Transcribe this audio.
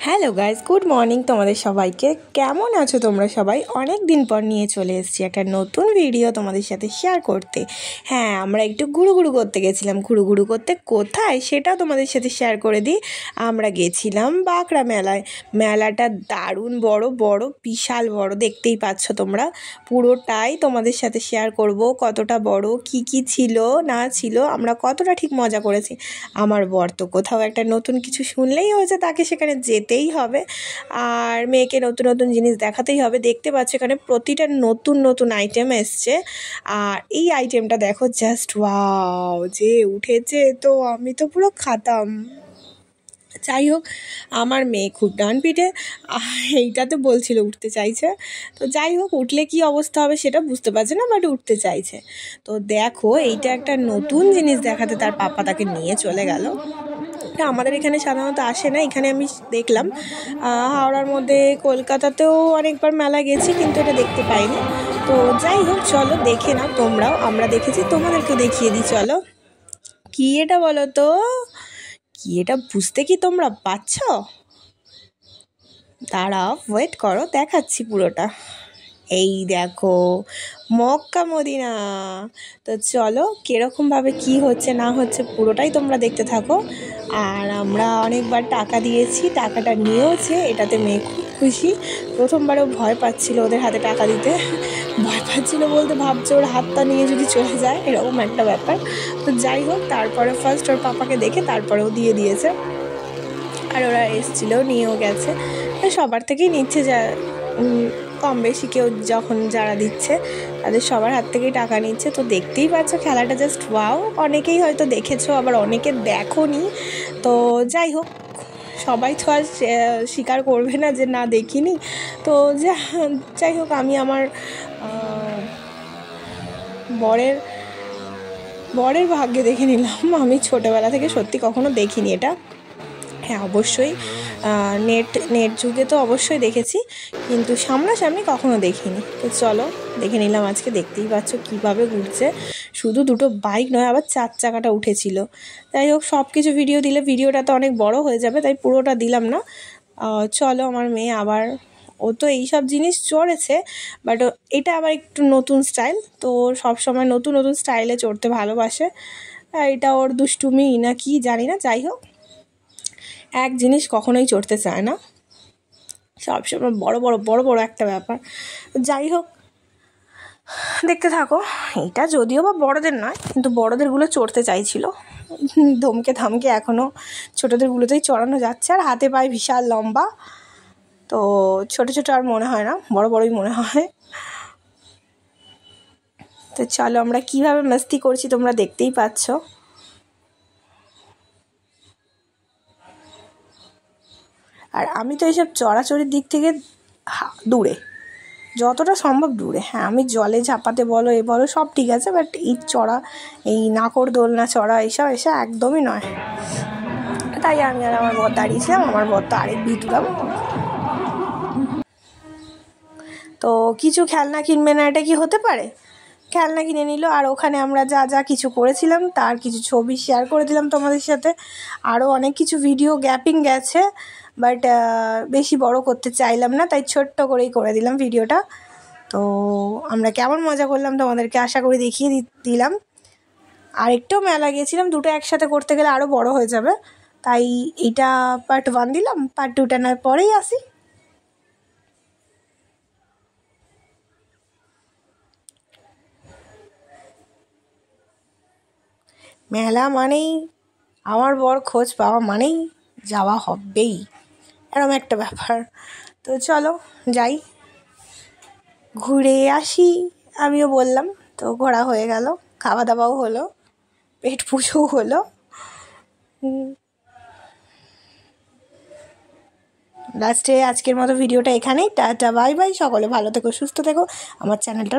Hello guys, good morning তোমাদের সবাইকে। কেমন আছো তোমরা সবাই? অনেক দিন পর নিয়ে চলে এসেছি একটা নতুন ভিডিও তোমাদের সাথে শেয়ার করতে। হ্যাঁ, আমরা একটু ঘুরু করতে গেছিলাম। ঘুরু করতে কোথায় সেটাও তোমাদের সাথে শেয়ার করে দিই। আমরা গেছিলাম বাঁকড়া মেলায়। মেলাটা দারুণ বড় বিশাল বড়, দেখতেই পাচ্ছ তোমরা। পুরোটাই তোমাদের সাথে শেয়ার করব, কতটা বড়, কি ছিল না ছিল, আমরা কতটা ঠিক মজা করেছি। আমার বর তো কোথাও একটা নতুন কিছু শুনলেই হয়েছে তাকে সেখানে যেতেই হবে, আর মেয়েকে নতুন জিনিস দেখাতেই হবে। দেখতে পাচ্ছ এখানে প্রতিটা নতুন আইটেম এসছে, আর এই আইটেমটা দেখো, জাস্ট ওয়াও যে উঠেছে, তো আমি তো পুরো খাতাম। যাই হোক, আমার মেয়ে খুব ডান পিঠে, এইটাতে বলছিল উঠতে চাইছে। তো যাই হোক, উঠলে কি অবস্থা হবে সেটা বুঝতে পারছে না, বাট উঠতে চাইছে। তো দেখো, এইটা একটা নতুন জিনিস দেখাতে তার পাপা তাকে নিয়ে চলে গেল। আমাদের এখানে সাধারণত আসে না, এখানে আমি দেখলাম। হাওড়ার মধ্যে, কলকাতাতেও অনেকবার মেলা গেছি, কিন্তু এটা দেখতে পাইনি। তো যাই হোক, চলো দেখে নাও তোমরাও। আমরা দেখেছি, তোমাদেরকেও দেখিয়ে দিই। চলো, কি এটা বলো তো? কি এটা বুঝতে কি তোমরা পাচ্ছ? দাঁড়াও, ওয়েট করো, দেখাচ্ছি পুরোটা। এই দেখো, মক্কা মদিনা। তো চলো, কীরকমভাবে কি হচ্ছে না হচ্ছে পুরোটাই তোমরা দেখতে থাকো। আর আমরা অনেকবার টাকা দিয়েছি, টাকাটা নিয়েওছে, এটাতে মেয়ে খুব খুশি। প্রথমবারেও ভয় পাচ্ছিল ওদের হাতে টাকা দিতে। ভয় পাচ্ছিল বলতে, ভাবছে ওর হাতটা নিয়ে যদি চলে যায়, এরকম একটা ব্যাপার। তো যাই হোক, তারপরে ফার্স্ট ওর পাপাকে দেখে তারপরেও দিয়ে দিয়েছে। আর ওরা এসেছিলো, নিয়েও গেছে। সবার থেকেই নিচ্ছে, যা কম বেশি কেউ যখন যারা দিচ্ছে তাদের সবার হাত থেকেই টাকা নিচ্ছে। তো দেখতেই পাচ্ছ খেলাটা, জাস্ট ওয়াও। অনেকেই হয়তো দেখেছো, আবার অনেকে দেখোনি। তো যাই হোক, সবাই তো আর স্বীকার করবে না যে না দেখিনি। তো যাই হোক, আমি আমার বরের ভাগ্যে দেখে নিলাম। আমি ছোটোবেলা থেকে সত্যি কখনো দেখিনি এটা। হ্যাঁ, অবশ্যই নেট যুগে তো অবশ্যই দেখেছি, কিন্তু সামনাসামনি কখনো দেখিনি। তো চলো দেখে নিলাম আজকে। দেখতেই পাচ্ছ কীভাবে ঘুরছে। শুধু দুটো বাইক নয়, আবার 4 চাকাটা উঠেছিল। যাই হোক, সব কিছু ভিডিও দিলে ভিডিওটা তো অনেক বড় হয়ে যাবে, তাই পুরোটা দিলাম না। চলো, আমার মেয়ে আবার, ও তো এইসব জিনিস চড়েছে, বাট এটা আবার একটু নতুন স্টাইল। তো সবসময় নতুন স্টাইলে চড়তে ভালোবাসে। এটা ওর দুষ্টুমি না কি জানি না। যাই হোক, এক জিনিস কখনোই চড়তে চায় না, সবসময় বড় একটা ব্যাপার। যাই হোক, দেখতে থাকো। এটা যদিও বা বড়দের নয়, কিন্তু বড়দেরগুলো চড়তে চাইছিল। ধমকে ধামকে এখনও ছোটোদেরগুলোতেই চড়ানো যাচ্ছে। আর হাতে পায়ে বিশাল লম্বা, তো ছোটো আর মনে হয় না, বড়ই মনে হয়। তো চলো, আমরা কীভাবে মাস্তি করছি তোমরা দেখতেই পাচ্ছ। আর আমি তো এইসব চড়াচড়ির দিক থেকে দূরে, যতটা সম্ভব দূরে। হ্যাঁ, আমি জলে ঝাঁপাতে বলো, বলো, সব ঠিক আছে, বাট এই চড়া, এই নাকড়দোলনা চড়া, এসব একদমই নয়। তাই আমি আর আমার বর দাঁড়িয়েছিলাম। আমার বর তো আরেক ভিতুরাম। তো কিছু খেলনা কিনবে না, এটা কি হতে পারে? খেলনা কিনে নিল। আর ওখানে আমরা যা কিছু করেছিলাম তার কিছু ছবি শেয়ার করে দিলাম তোমাদের সাথে। আরও অনেক কিছু ভিডিও গ্যাপিং গেছে, বাট বেশি বড় করতে চাইলাম না, তাই ছোট্ট করেই করে দিলাম ভিডিওটা। তো আমরা কেমন মজা করলাম তোমাদেরকে আশা করি দেখিয়ে দিলাম। আরেকটাও মেলা গিয়েছিলাম, দুটো একসাথে করতে গেলে আরও বড় হয়ে যাবে, তাই এইটা পার্ট 1 দিলাম, পার্ট 2টা না পরেই আসি। মেলা মানেই, আমার বর খোঁজ পাওয়া মানেই যাওয়া হবেই, এরকম একটা ব্যাপার। তো চলো যাই, ঘুরে আসি। আমিও বললাম, তো ঘোরা হয়ে গেল, খাওয়া দাওয়াও হলো, পেট পুজোও হলো। লাস্টে আজকের মতো ভিডিওটা এখানেই। টাটা, বাই বাই, সকলে ভালো থেকো, সুস্থ থেকো। আমার চ্যানেলটা